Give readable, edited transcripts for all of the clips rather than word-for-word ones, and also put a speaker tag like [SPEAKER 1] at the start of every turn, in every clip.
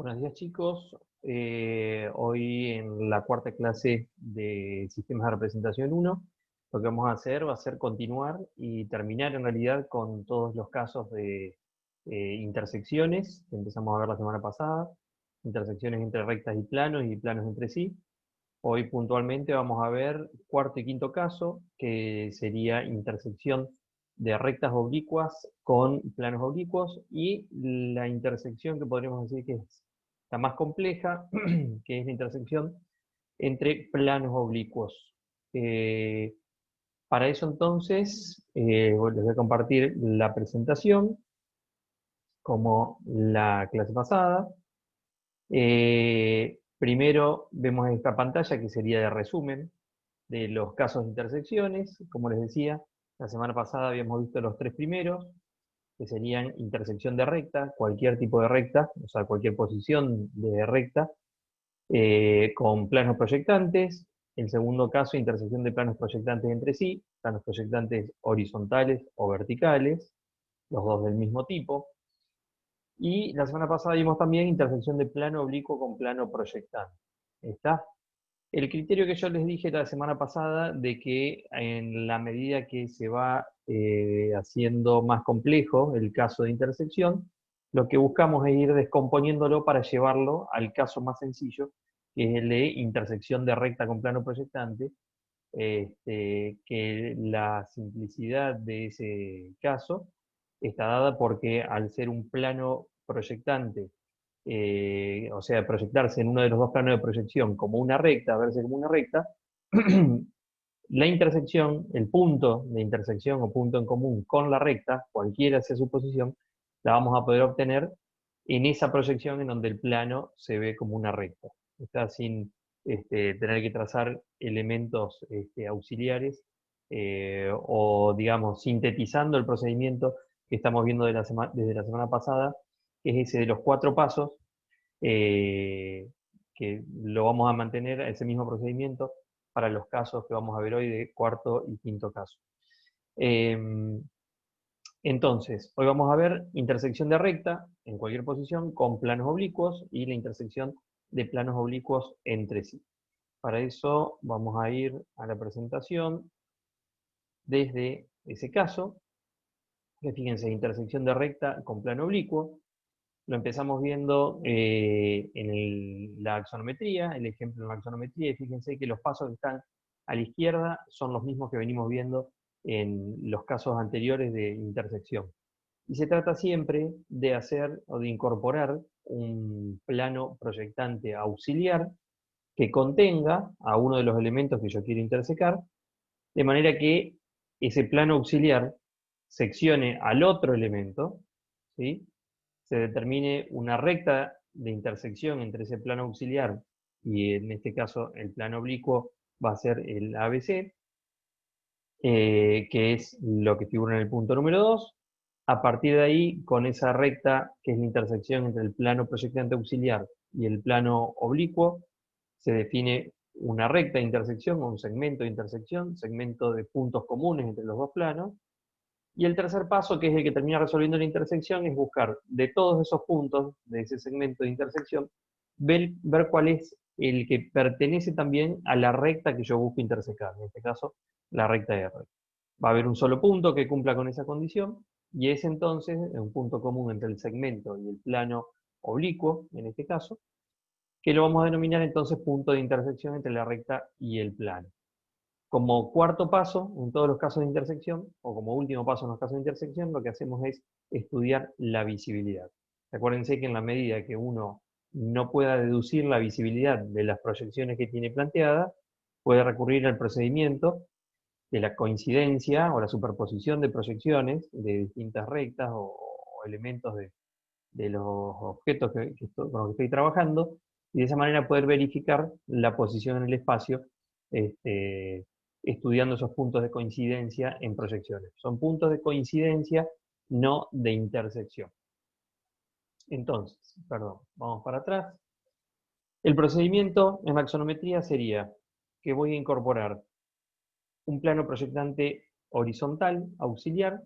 [SPEAKER 1] Buenos días chicos, hoy en la cuarta clase de Sistemas de Representación 1, lo que vamos a hacer va a ser continuar y terminar en realidad con todos los casos de intersecciones que empezamos a ver la semana pasada, intersecciones entre rectas y planos entre sí. Hoy puntualmente vamos a ver cuarto y quinto caso, que sería intersección de rectas oblicuas con planos oblicuos, y la intersección que podríamos decir que es la más compleja, que es la intersección entre planos oblicuos. Para eso entonces les voy a compartir la presentación como la clase pasada. Primero vemos esta pantalla que sería de resumen de los casos de intersecciones. Como les decía, la semana pasada habíamos visto los tres primeros, que serían intersección de recta, cualquier tipo de recta, o sea, cualquier posición de recta, con planos proyectantes. El segundo caso, intersección de planos proyectantes entre sí, planos proyectantes horizontales o verticales, los dos del mismo tipo. Y la semana pasada vimos también intersección de plano oblicuo con plano proyectante. ¿Está? El criterio que yo les dije la semana pasada, de que en la medida que se va haciendo más complejo el caso de intersección, lo que buscamos es ir descomponiéndolo para llevarlo al caso más sencillo, que es el de intersección de recta con plano proyectante, que la simplicidad de ese caso está dada porque al ser un plano proyectante, o sea, proyectarse en uno de los dos planos de proyección como una recta, verse como una recta, la intersección, el punto de intersección o punto en común con la recta, cualquiera sea su posición, la vamos a poder obtener en esa proyección en donde el plano se ve como una recta. Está sin tener que trazar elementos auxiliares, o, digamos, sintetizando el procedimiento que estamos viendo desde la semana pasada, que es ese de los 4 pasos, que lo vamos a mantener, ese mismo procedimiento, para los casos que vamos a ver hoy de cuarto y quinto caso. Entonces, hoy vamos a ver intersección de recta en cualquier posición con planos oblicuos y la intersección de planos oblicuos entre sí. Para eso vamos a ir a la presentación desde ese caso, que fíjense, intersección de recta con plano oblicuo. Lo empezamos viendo en la axonometría, el ejemplo en la axonometría, y fíjense que los pasos que están a la izquierda son los mismos que venimos viendo en los casos anteriores de intersección. Y se trata siempre de hacer o de incorporar un plano proyectante auxiliar que contenga a uno de los elementos que yo quiero intersecar, de manera que ese plano auxiliar seccione al otro elemento, ¿sí? Se determine una recta de intersección entre ese plano auxiliar y, en este caso, el plano oblicuo va a ser el ABC, que es lo que figura en el punto número 2. A partir de ahí, con esa recta, que es la intersección entre el plano proyectante auxiliar y el plano oblicuo, se define una recta de intersección o un segmento de intersección, segmento de puntos comunes entre los dos planos. Y el tercer paso, que es el que termina resolviendo la intersección, es buscar de todos esos puntos, de ese segmento de intersección, ver cuál es el que pertenece también a la recta que yo busco intersecar, en este caso, la recta R. Va a haber un solo punto que cumpla con esa condición, y es entonces un punto común entre el segmento y el plano oblicuo, en este caso, que lo vamos a denominar entonces punto de intersección entre la recta y el plano. Como cuarto paso, en todos los casos de intersección, o como último paso en los casos de intersección, lo que hacemos es estudiar la visibilidad. Acuérdense que en la medida que uno no pueda deducir la visibilidad de las proyecciones que tiene planteadas, puede recurrir al procedimiento de la coincidencia o la superposición de proyecciones de distintas rectas o elementos de los objetos con los que estoy trabajando, y de esa manera poder verificar la posición en el espacio, estudiando esos puntos de coincidencia en proyecciones. Son puntos de coincidencia, no de intersección. Entonces, perdón, vamos para atrás. El procedimiento en la axonometría sería que voy a incorporar un plano proyectante horizontal auxiliar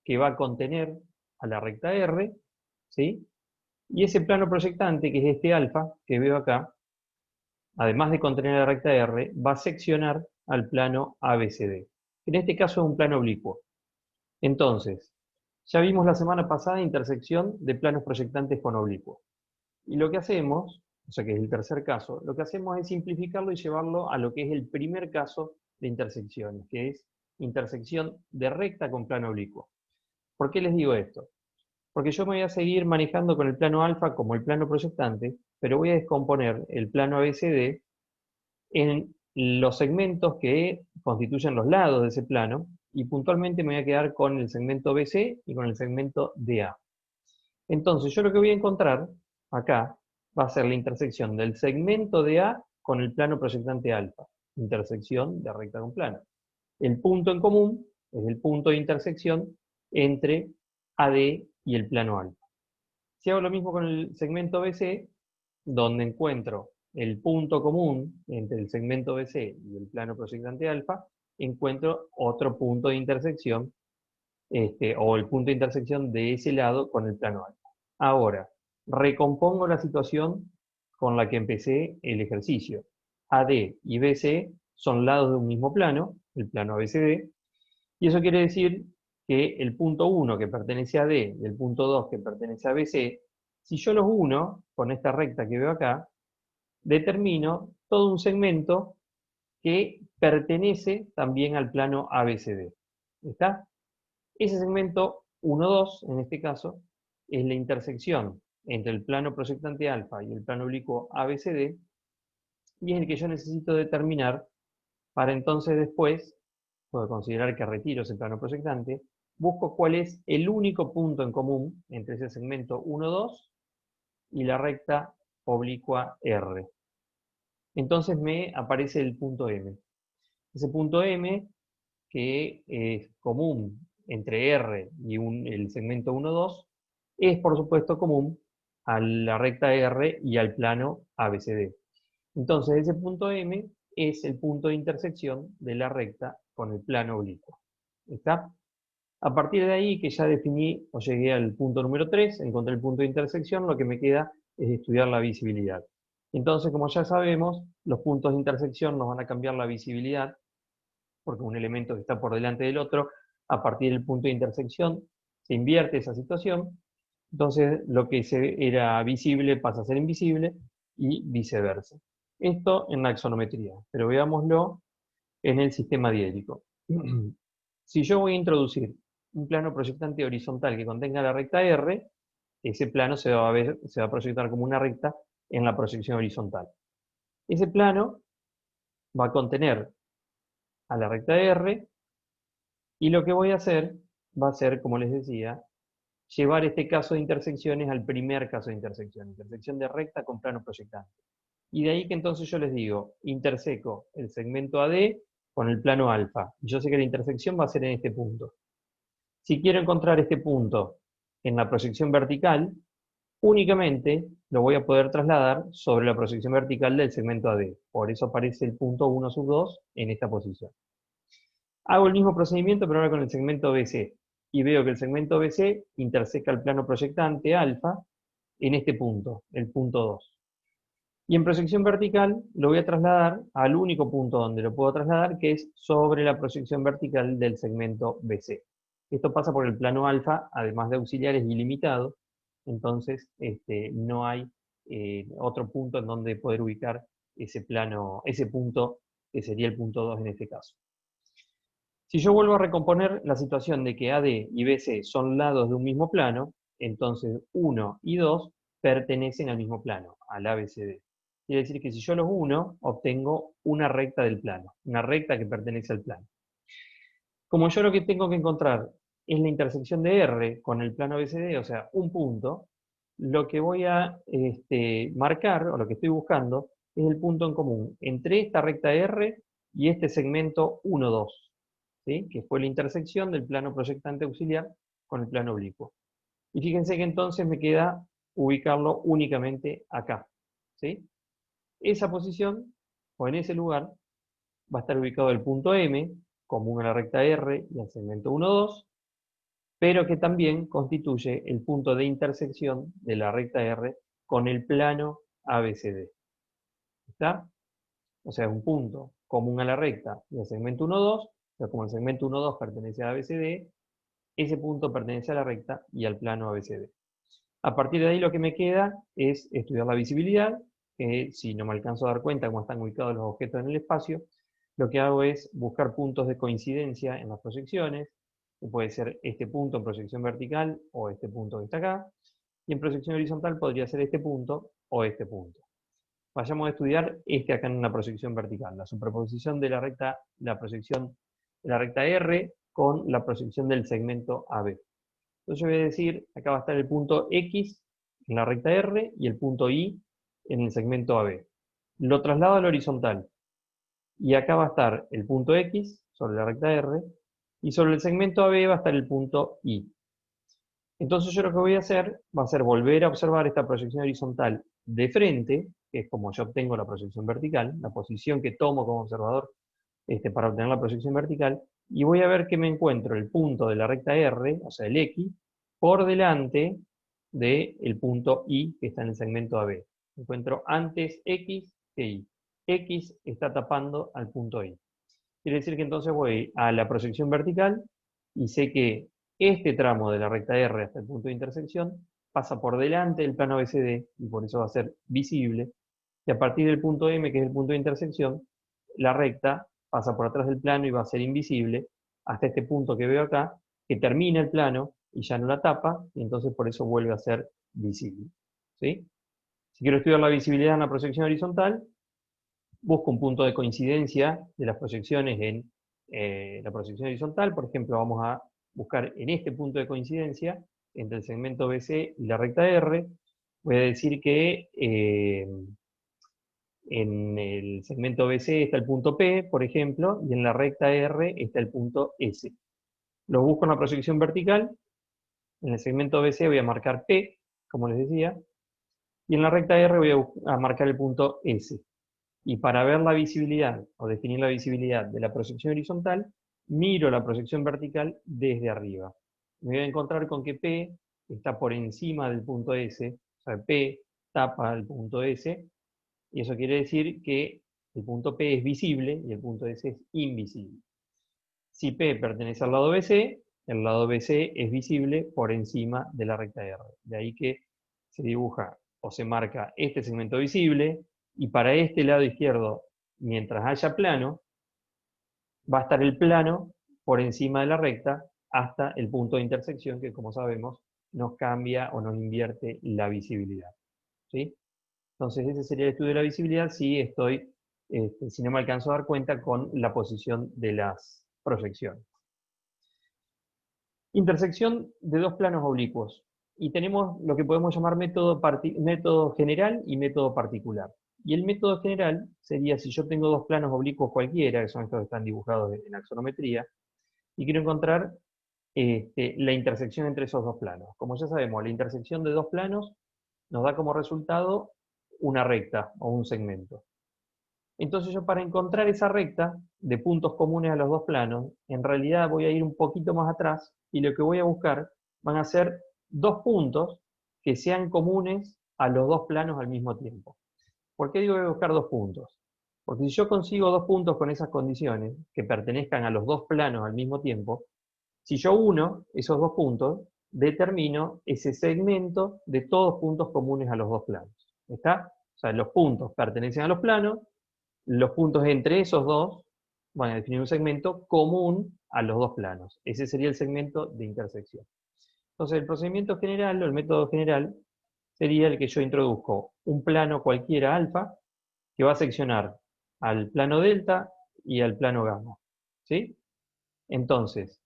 [SPEAKER 1] que va a contener a la recta R, ¿sí? Y ese plano proyectante, que es este alfa que veo acá, además de contener la recta R, va a seccionar al plano ABCD. En este caso es un plano oblicuo. Entonces, ya vimos la semana pasada intersección de planos proyectantes con oblicuos. Y lo que hacemos, o sea que es el tercer caso, lo que hacemos es simplificarlo y llevarlo a lo que es el primer caso de intersecciones, que es intersección de recta con plano oblicuo. ¿Por qué les digo esto? Porque yo me voy a seguir manejando con el plano alfa como el plano proyectante, pero voy a descomponer el plano ABCD en los segmentos que constituyen los lados de ese plano, y puntualmente me voy a quedar con el segmento BC y con el segmento DA. Entonces yo lo que voy a encontrar acá va a ser la intersección del segmento DA con el plano proyectante alfa, intersección de recta con plano. El punto en común es el punto de intersección entre AD y el plano alfa. Si hago lo mismo con el segmento BC, donde encuentro el punto común entre el segmento BC y el plano proyectante alfa, encuentro otro punto de intersección, o el punto de intersección de ese lado con el plano alfa. Ahora, recompongo la situación con la que empecé el ejercicio. AD y BC son lados de un mismo plano, el plano ABCD, y eso quiere decir que el punto 1 que pertenece a D y el punto 2 que pertenece a BC, si yo los uno con esta recta que veo acá, determino todo un segmento que pertenece también al plano ABCD. ¿Está? Ese segmento 1, 2, en este caso, es la intersección entre el plano proyectante alfa y el plano oblicuo ABCD, y es el que yo necesito determinar para entonces después, puedo considerar que retiro ese plano proyectante, busco cuál es el único punto en común entre ese segmento 1, 2 y la recta oblicua R. Entonces me aparece el punto M. Ese punto M, que es común entre R y el segmento 1, 2, es por supuesto común a la recta R y al plano ABCD. Entonces ese punto M es el punto de intersección de la recta con el plano oblicuo. ¿Está? A partir de ahí que ya definí o llegué al punto número 3, encontré el punto de intersección, lo que me queda es estudiar la visibilidad. Entonces, como ya sabemos, los puntos de intersección nos van a cambiar la visibilidad, porque un elemento que está por delante del otro, a partir del punto de intersección, se invierte esa situación, entonces lo que era visible pasa a ser invisible y viceversa. Esto en la axonometría, pero veámoslo en el sistema diédrico. Si yo voy a introducir un plano proyectante horizontal que contenga la recta R, ese plano se va a proyectar como una recta en la proyección horizontal. Ese plano va a contener a la recta R, y lo que voy a hacer va a ser, como les decía, llevar este caso de intersecciones al primer caso de intersección de recta con plano proyectante. Y de ahí que entonces yo les digo, interseco el segmento AD con el plano alfa. Yo sé que la intersección va a ser en este punto. Si quiero encontrar este punto en la proyección vertical, únicamente lo voy a poder trasladar sobre la proyección vertical del segmento AD. Por eso aparece el punto 1 sub 2 en esta posición. Hago el mismo procedimiento, pero ahora con el segmento BC. Y veo que el segmento BC interseca el plano proyectante alfa en este punto, el punto 2. Y en proyección vertical lo voy a trasladar al único punto donde lo puedo trasladar, que es sobre la proyección vertical del segmento BC. Esto pasa por el plano alfa, además de auxiliares ilimitado, entonces no hay otro punto en donde poder ubicar ese punto, que sería el punto 2 en este caso. Si yo vuelvo a recomponer la situación de que AD y BC son lados de un mismo plano, entonces 1 y 2 pertenecen al mismo plano, al ABCD. Quiere decir que si yo los uno, obtengo una recta del plano, una recta que pertenece al plano. Como yo lo que tengo que encontrar es la intersección de R con el plano ABCD, o sea, un punto, lo que voy a marcar, o lo que estoy buscando, es el punto en común entre esta recta R y este segmento 1, 2, ¿sí? Que fue la intersección del plano proyectante auxiliar con el plano oblicuo. Y fíjense que entonces me queda ubicarlo únicamente acá, ¿sí? Esa posición, o en ese lugar, va a estar ubicado el punto M, común a la recta R y al segmento 1, 2, pero que también constituye el punto de intersección de la recta R con el plano ABCD. ¿Está? O sea, es un punto común a la recta y al segmento 1, 2, pero como el segmento 1, 2 pertenece a ABCD, ese punto pertenece a la recta y al plano ABCD. A partir de ahí lo que me queda es estudiar la visibilidad, que si no me alcanzo a dar cuenta cómo están ubicados los objetos en el espacio, lo que hago es buscar puntos de coincidencia en las proyecciones, que puede ser este punto en proyección vertical o este punto que está acá, y en proyección horizontal podría ser este punto o este punto. Vayamos a estudiar este acá en una proyección vertical, la superposición de la recta, la proyección de la recta R con la proyección del segmento AB. Entonces yo voy a decir, acá va a estar el punto X en la recta R y el punto Y en el segmento AB. Lo traslado a la horizontal. Y acá va a estar el punto X sobre la recta R y sobre el segmento AB va a estar el punto Y. Entonces yo lo que voy a hacer va a ser volver a observar esta proyección horizontal de frente, que es como yo obtengo la proyección vertical, la posición que tomo como observador para obtener la proyección vertical, y voy a ver que me encuentro el punto de la recta R, o sea el X, por delante del punto Y que está en el segmento AB. Encuentro antes X que Y. X está tapando al punto Y. Quiere decir que entonces voy a la proyección vertical y sé que este tramo de la recta R hasta el punto de intersección pasa por delante del plano ABCD y por eso va a ser visible. Y a partir del punto M, que es el punto de intersección, la recta pasa por atrás del plano y va a ser invisible hasta este punto que veo acá, que termina el plano y ya no la tapa, y entonces por eso vuelve a ser visible. ¿Sí? Si quiero estudiar la visibilidad en la proyección horizontal, busco un punto de coincidencia de las proyecciones en la proyección horizontal. Por ejemplo, vamos a buscar en este punto de coincidencia entre el segmento BC y la recta R. Voy a decir que en el segmento BC está el punto P, por ejemplo, y en la recta R está el punto S. Los busco en la proyección vertical. En el segmento BC voy a marcar P, como les decía, y en la recta R voy a marcar el punto S. Y para ver la visibilidad o definir la visibilidad de la proyección horizontal, miro la proyección vertical desde arriba. Me voy a encontrar con que P está por encima del punto S, o sea, P tapa el punto S, y eso quiere decir que el punto P es visible y el punto S es invisible. Si P pertenece al lado BC, el lado BC es visible por encima de la recta R. De ahí que se dibuja o se marca este segmento visible, y para este lado izquierdo, mientras haya plano, va a estar el plano por encima de la recta hasta el punto de intersección que, como sabemos, nos cambia o nos invierte la visibilidad. ¿Sí? Entonces ese sería el estudio de la visibilidad si no me alcanzo a dar cuenta con la posición de las proyecciones. Intersección de dos planos oblicuos. Y tenemos lo que podemos llamar método general y método particular. Y el método general sería si yo tengo dos planos oblicuos cualquiera, que son estos que están dibujados en axonometría, y quiero encontrar la intersección entre esos dos planos. Como ya sabemos, la intersección de dos planos nos da como resultado una recta o un segmento. Entonces yo para encontrar esa recta de puntos comunes a los dos planos, en realidad voy a ir un poquito más atrás y lo que voy a buscar van a ser dos puntos que sean comunes a los dos planos al mismo tiempo. ¿Por qué digo que voy a buscar dos puntos? Porque si yo consigo dos puntos con esas condiciones, que pertenezcan a los dos planos al mismo tiempo, si yo uno esos dos puntos, determino ese segmento de todos puntos comunes a los dos planos. ¿Está? O sea, los puntos pertenecen a los planos, los puntos entre esos dos van a definir un segmento común a los dos planos. Ese sería el segmento de intersección. Entonces, el procedimiento general o el método general sería el que yo introduzco un plano cualquiera alfa que va a seccionar al plano delta y al plano gamma. ¿Sí? Entonces,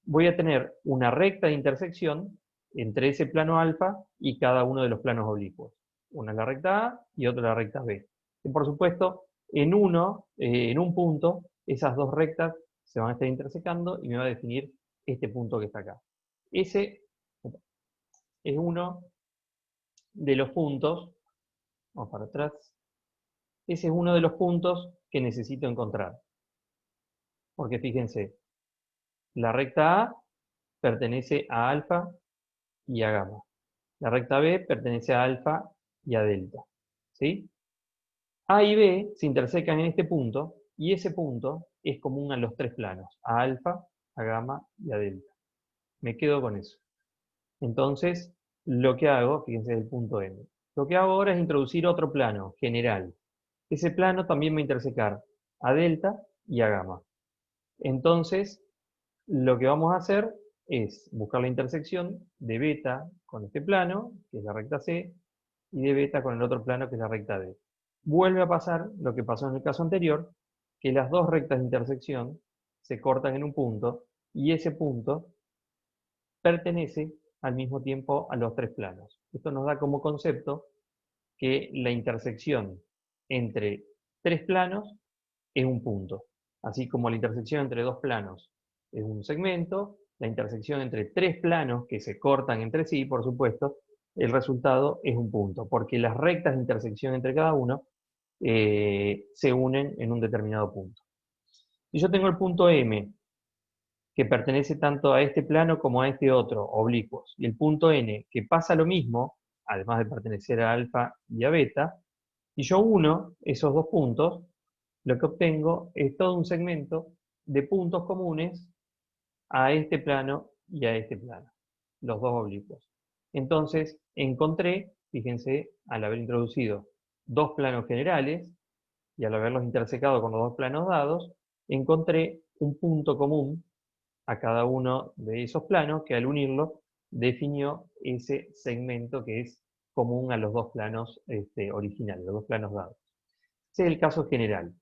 [SPEAKER 1] voy a tener una recta de intersección entre ese plano alfa y cada uno de los planos oblicuos. Una es la recta A y otra la recta B. Y por supuesto, en un punto, esas dos rectas se van a estar intersecando y me va a definir este punto que está acá. Ese es uno de los puntos, vamos para atrás, ese es uno de los puntos que necesito encontrar. Porque fíjense, la recta A pertenece a alfa y a gamma. La recta B pertenece a alfa y a delta. ¿Sí? A y B se intersecan en este punto, y ese punto es común a los tres planos, a alfa, a gamma y a delta. Me quedo con eso. Entonces, lo que hago, fíjense el punto M, lo que hago ahora es introducir otro plano general. Ese plano también va a intersecar a delta y a gamma. Entonces, lo que vamos a hacer es buscar la intersección de beta con este plano, que es la recta C, y de beta con el otro plano, que es la recta D. Vuelve a pasar lo que pasó en el caso anterior, que las dos rectas de intersección se cortan en un punto, y ese punto pertenece al mismo tiempo a los tres planos. Esto nos da como concepto que la intersección entre tres planos es un punto. Así como la intersección entre dos planos es un segmento, la intersección entre tres planos que se cortan entre sí, por supuesto, el resultado es un punto, porque las rectas de intersección entre cada uno se unen en un determinado punto. Si yo tengo el punto M, que pertenece tanto a este plano como a este otro, oblicuos, y el punto N, que pasa lo mismo, además de pertenecer a alfa y a beta, y yo uno esos dos puntos, lo que obtengo es todo un segmento de puntos comunes a este plano y a este plano, los dos oblicuos. Entonces, encontré, fíjense, al haber introducido dos planos generales, y al haberlos intersecado con los dos planos dados, encontré un punto común a cada uno de esos planos, que al unirlo definió ese segmento que es común a los dos planos originales, los dos planos dados. Ese es el caso general.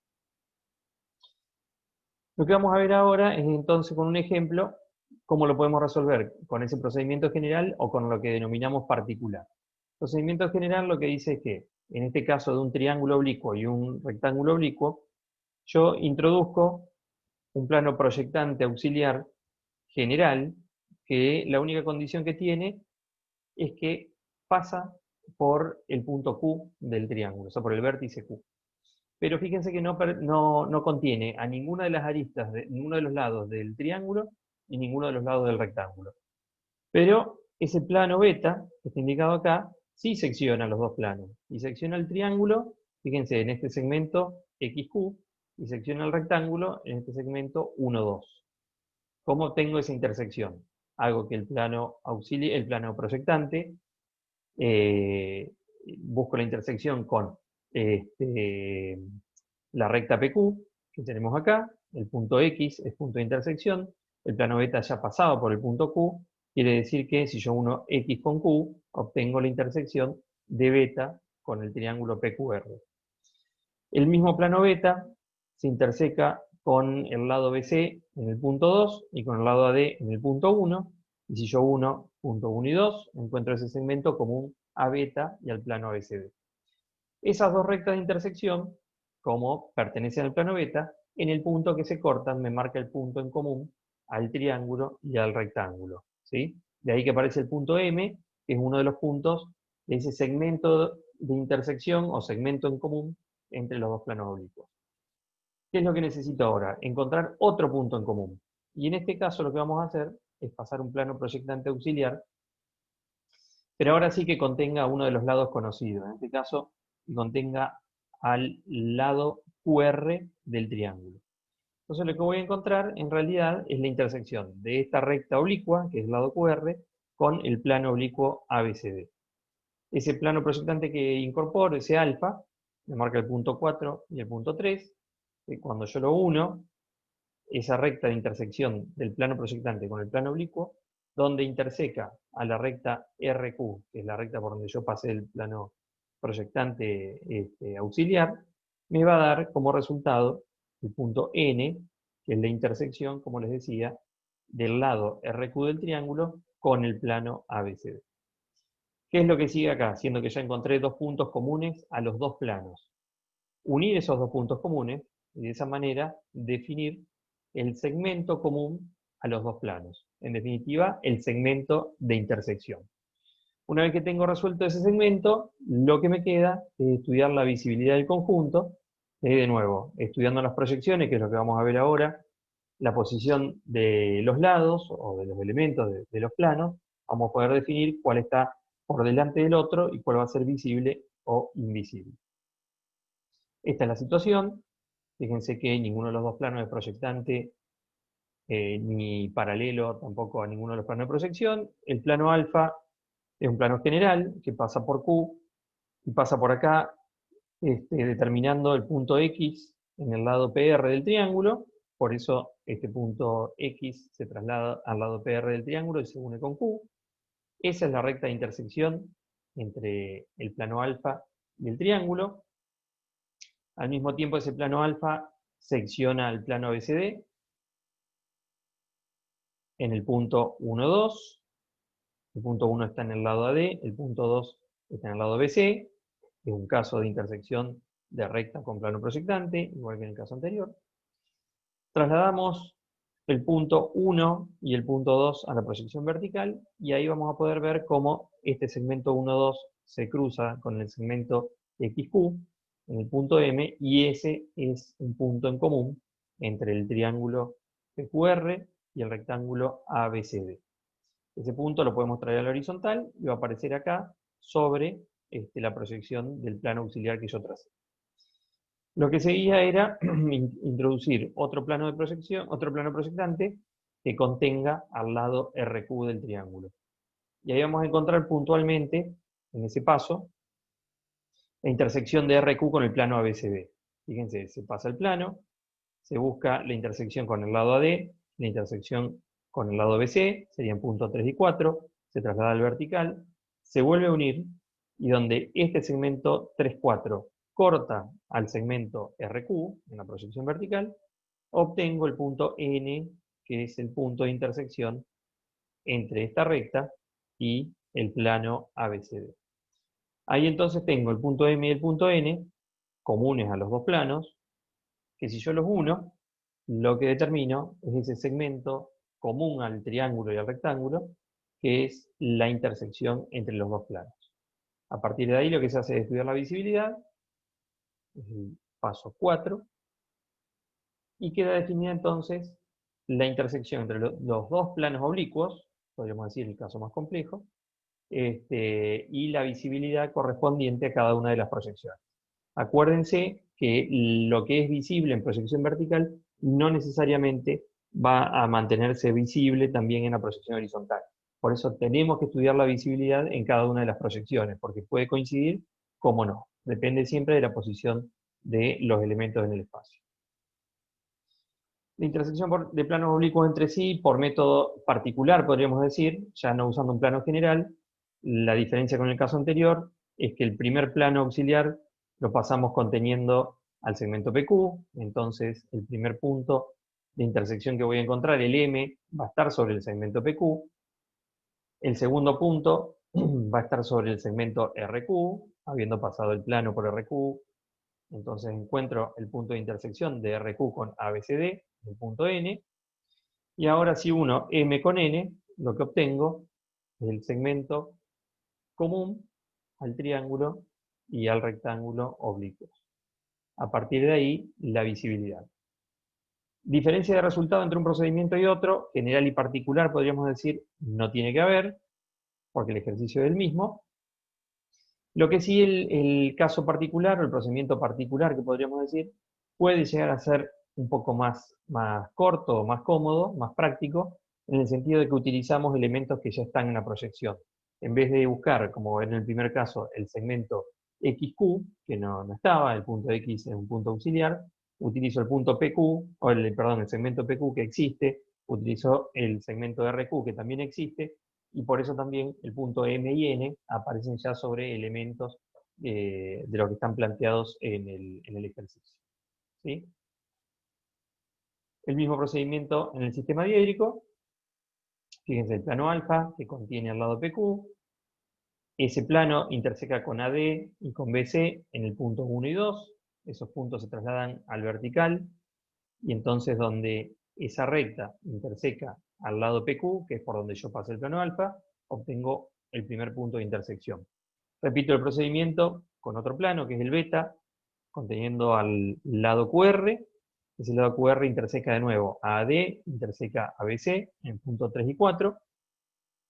[SPEAKER 1] Lo que vamos a ver ahora es entonces con un ejemplo cómo lo podemos resolver con ese procedimiento general o con lo que denominamos particular. El procedimiento general lo que dice es que, en este caso de un triángulo oblicuo y un rectángulo oblicuo, yo introduzco un plano proyectante auxiliar general, que la única condición que tiene es que pasa por el punto Q del triángulo, o sea, por el vértice Q. Pero fíjense que no contiene a ninguna de las aristas, de ninguno de los lados del triángulo, ni ninguno de los lados del rectángulo. Pero ese plano beta, que está indicado acá, sí secciona los dos planos. Y secciona el triángulo, fíjense, en este segmento XQ, y secciona el rectángulo en este segmento 1, 2. ¿Cómo tengo esa intersección? Hago que el plano el plano proyectante, busco la intersección con la recta PQ que tenemos acá, el punto X es punto de intersección, el plano beta ya pasado por el punto Q, quiere decir que si yo uno X con Q, obtengo la intersección de beta con el triángulo PQR. El mismo plano beta se interseca con el lado BC en el punto 2 y con el lado AD en el punto 1, y si yo uno punto 1 y 2, encuentro ese segmento común a beta y al plano ABCD. Esas dos rectas de intersección, como pertenecen al plano beta, en el punto que se cortan me marca el punto en común al triángulo y al rectángulo, ¿sí? De ahí que aparece el punto M, que es uno de los puntos de ese segmento de intersección o segmento en común entre los dos planos oblicuos. ¿Qué es lo que necesito ahora? Encontrar otro punto en común. Y en este caso lo que vamos a hacer es pasar un plano proyectante auxiliar, pero ahora sí que contenga uno de los lados conocidos. En este caso, que contenga al lado QR del triángulo. Entonces lo que voy a encontrar en realidad es la intersección de esta recta oblicua, que es el lado QR, con el plano oblicuo ABCD. Ese plano proyectante que incorporo, ese alfa, me marca el punto 4 y el punto 3, que cuando yo lo uno, esa recta de intersección del plano proyectante con el plano oblicuo, donde interseca a la recta RQ, que es la recta por donde yo pasé el plano proyectante auxiliar, me va a dar como resultado el punto N, que es la intersección, como les decía, del lado RQ del triángulo con el plano ABCD. ¿Qué es lo que sigue acá? Siendo que ya encontré dos puntos comunes a los dos planos. Unir esos dos puntos comunes y de esa manera definir el segmento común a los dos planos. En definitiva, el segmento de intersección. Una vez que tengo resuelto ese segmento, lo que me queda es estudiar la visibilidad del conjunto. De nuevo, estudiando las proyecciones, que es lo que vamos a ver ahora, la posición de los lados o de los elementos de los planos, vamos a poder definir cuál está por delante del otro y cuál va a ser visible o invisible. Esta es la situación. Fíjense que ninguno de los dos planos es proyectante, ni paralelo tampoco a ninguno de los planos de proyección. El plano alfa es un plano general que pasa por Q y pasa por acá, determinando el punto X en el lado PR del triángulo. Por eso este punto X se traslada al lado PR del triángulo y se une con Q. Esa es la recta de intersección entre el plano alfa y el triángulo. Al mismo tiempo, ese plano alfa secciona el plano ABCD en el punto 1, 2. El punto 1 está en el lado AD, el punto 2 está en el lado BC. Es un caso de intersección de recta con plano proyectante, igual que en el caso anterior. Trasladamos el punto 1 y el punto 2 a la proyección vertical, y ahí vamos a poder ver cómo este segmento 1, 2 se cruza con el segmento XQ en el punto M, y ese es un punto en común entre el triángulo PQR y el rectángulo ABCD. Ese punto lo podemos traer a la horizontal y va a aparecer acá sobre la proyección del plano auxiliar que yo tracé. Lo que seguía era introducir otro plano de proyección, otro plano proyectante que contenga al lado RQ del triángulo. Y ahí vamos a encontrar puntualmente, en ese paso, la intersección de RQ con el plano ABCD. Fíjense, se pasa el plano, se busca la intersección con el lado AD, la intersección con el lado BC, serían puntos 3 y 4, se traslada al vertical, se vuelve a unir, y donde este segmento 3, 4 corta al segmento RQ, en la proyección vertical, obtengo el punto N, que es el punto de intersección entre esta recta y el plano ABCD. Ahí entonces tengo el punto M y el punto N, comunes a los dos planos, que si yo los uno, lo que determino es ese segmento común al triángulo y al rectángulo, que es la intersección entre los dos planos. A partir de ahí lo que se hace es estudiar la visibilidad, es el paso 4, y queda definida entonces la intersección entre los dos planos oblicuos, podríamos decir el caso más complejo, y la visibilidad correspondiente a cada una de las proyecciones. Acuérdense que lo que es visible en proyección vertical no necesariamente va a mantenerse visible también en la proyección horizontal. Por eso tenemos que estudiar la visibilidad en cada una de las proyecciones, porque puede coincidir, como no. Depende siempre de la posición de los elementos en el espacio. La intersección de planos oblicuos entre sí, por método particular, podríamos decir, ya no usando un plano general. La diferencia con el caso anterior es que el primer plano auxiliar lo pasamos conteniendo al segmento PQ, entonces el primer punto de intersección que voy a encontrar, el M, va a estar sobre el segmento PQ. El segundo punto va a estar sobre el segmento RQ, habiendo pasado el plano por RQ. Entonces encuentro el punto de intersección de RQ con ABCD, el punto N. Y ahora si uno M con N, lo que obtengo es el segmento común al triángulo y al rectángulo oblicuos. A partir de ahí, la visibilidad. Diferencia de resultado entre un procedimiento y otro, general y particular, podríamos decir, no tiene que haber, porque el ejercicio es el mismo. Lo que sí el caso particular, o el procedimiento particular, que podríamos decir, puede llegar a ser un poco más corto, más cómodo, más práctico, en el sentido de que utilizamos elementos que ya están en la proyección. En vez de buscar, como en el primer caso, el segmento XQ, que no estaba, el punto X es un punto auxiliar, utilizo el punto PQ, el segmento PQ que existe, utilizo el segmento RQ que también existe, y por eso también el punto M y N aparecen ya sobre elementos de los que están planteados en el ejercicio. ¿Sí? El mismo procedimiento en el sistema diédrico. Fíjense el plano alfa, que contiene al lado PQ. Ese plano interseca con AD y con BC en el punto 1 y 2. Esos puntos se trasladan al vertical, y entonces donde esa recta interseca al lado PQ, que es por donde yo pasé el plano alfa, obtengo el primer punto de intersección. Repito el procedimiento con otro plano, que es el beta, conteniendo al lado QR, ese lado QR interseca de nuevo a AD, interseca a BC en punto 3 y 4,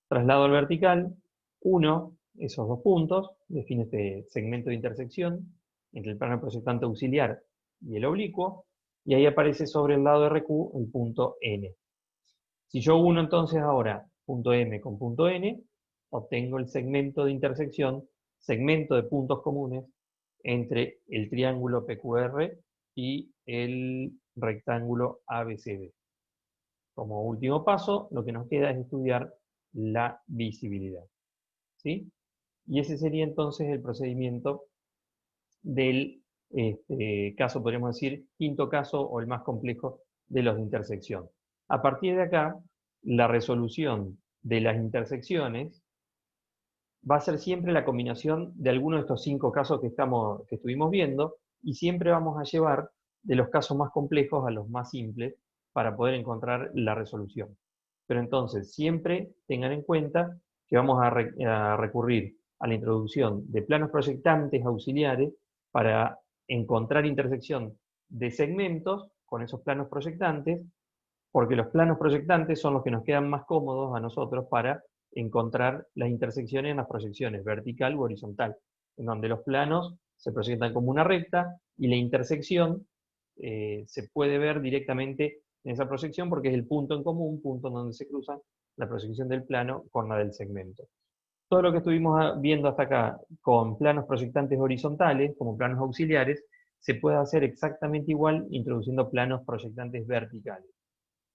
[SPEAKER 1] traslado al vertical, 1, esos dos puntos, define este segmento de intersección entre el plano proyectante auxiliar y el oblicuo, y ahí aparece sobre el lado RQ el punto N. Si yo uno entonces ahora punto M con punto N, obtengo el segmento de intersección, segmento de puntos comunes entre el triángulo PQR y el rectángulo ABCD. Como último paso, lo que nos queda es estudiar la visibilidad, ¿sí? Y ese sería entonces el procedimiento del caso, podríamos decir, quinto caso o el más complejo de los de intersección. A partir de acá, la resolución de las intersecciones va a ser siempre la combinación de alguno de estos 5 casos que estuvimos viendo, y siempre vamos a llevar de los casos más complejos a los más simples para poder encontrar la resolución. Pero entonces, siempre tengan en cuenta que vamos a recurrir a la introducción de planos proyectantes auxiliares para encontrar intersección de segmentos con esos planos proyectantes, porque los planos proyectantes son los que nos quedan más cómodos a nosotros para encontrar las intersecciones en las proyecciones vertical u horizontal, en donde los planos se proyectan como una recta y la intersección se puede ver directamente en esa proyección porque es el punto en común, punto en donde se cruzan la proyección del plano con la del segmento. Todo lo que estuvimos viendo hasta acá con planos proyectantes horizontales, como planos auxiliares, se puede hacer exactamente igual introduciendo planos proyectantes verticales.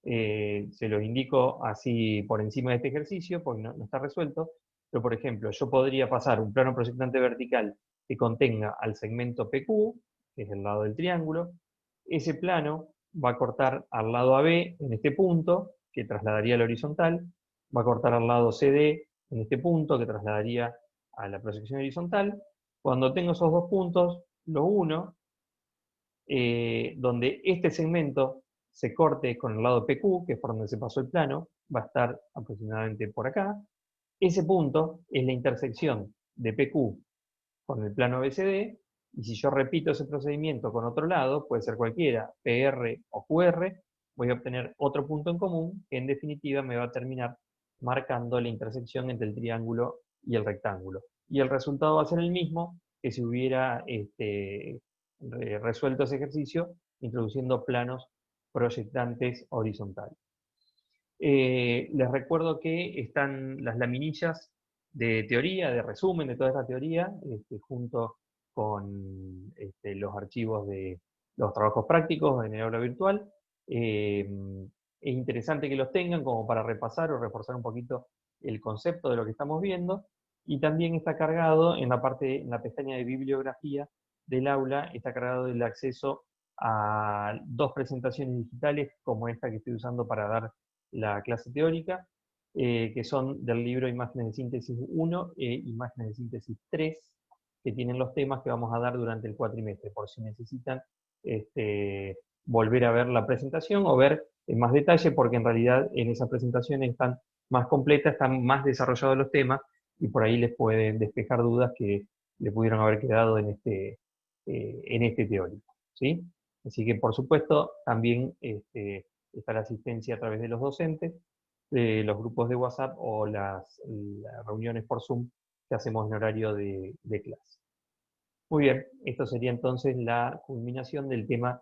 [SPEAKER 1] Se los indico así por encima de este ejercicio, porque no está resuelto, pero por ejemplo, yo podría pasar un plano proyectante vertical que contenga al segmento PQ, que es el lado del triángulo. Ese plano va a cortar al lado AB en este punto, que trasladaría al horizontal, va a cortar al lado CD en este punto, que trasladaría a la proyección horizontal. Cuando tengo esos dos puntos, lo uno, donde este segmento se corte con el lado PQ, que es por donde se pasó el plano, va a estar aproximadamente por acá. Ese punto es la intersección de PQ con el plano ABCD, y si yo repito ese procedimiento con otro lado, puede ser cualquiera, PR o QR, voy a obtener otro punto en común, que en definitiva me va a terminar marcando la intersección entre el triángulo y el rectángulo. Y el resultado va a ser el mismo que si hubiera resuelto ese ejercicio introduciendo planos proyectantes horizontales. Les recuerdo que están las laminillas de teoría, de resumen de toda esta teoría, junto con los archivos de los trabajos prácticos en el aula virtual. Es interesante que los tengan como para repasar o reforzar un poquito el concepto de lo que estamos viendo, y también está cargado en la pestaña de bibliografía del aula, está cargado el acceso a 2 presentaciones digitales como esta que estoy usando para dar la clase teórica, que son del libro Imágenes de Síntesis 1 e Imágenes de Síntesis 3, que tienen los temas que vamos a dar durante el cuatrimestre, por si necesitan volver a ver la presentación o ver en más detalle, porque en realidad en esas presentaciones están más completas, están más desarrollados los temas, y por ahí les pueden despejar dudas que le pudieron haber quedado en este teórico, ¿sí? Así que, por supuesto, también está la asistencia a través de los docentes, de los grupos de WhatsApp o las reuniones por Zoom que hacemos en horario de clase. Muy bien, esto sería entonces la culminación del tema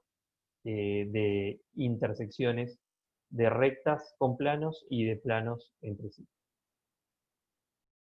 [SPEAKER 1] de intersecciones de rectas con planos y de planos entre sí.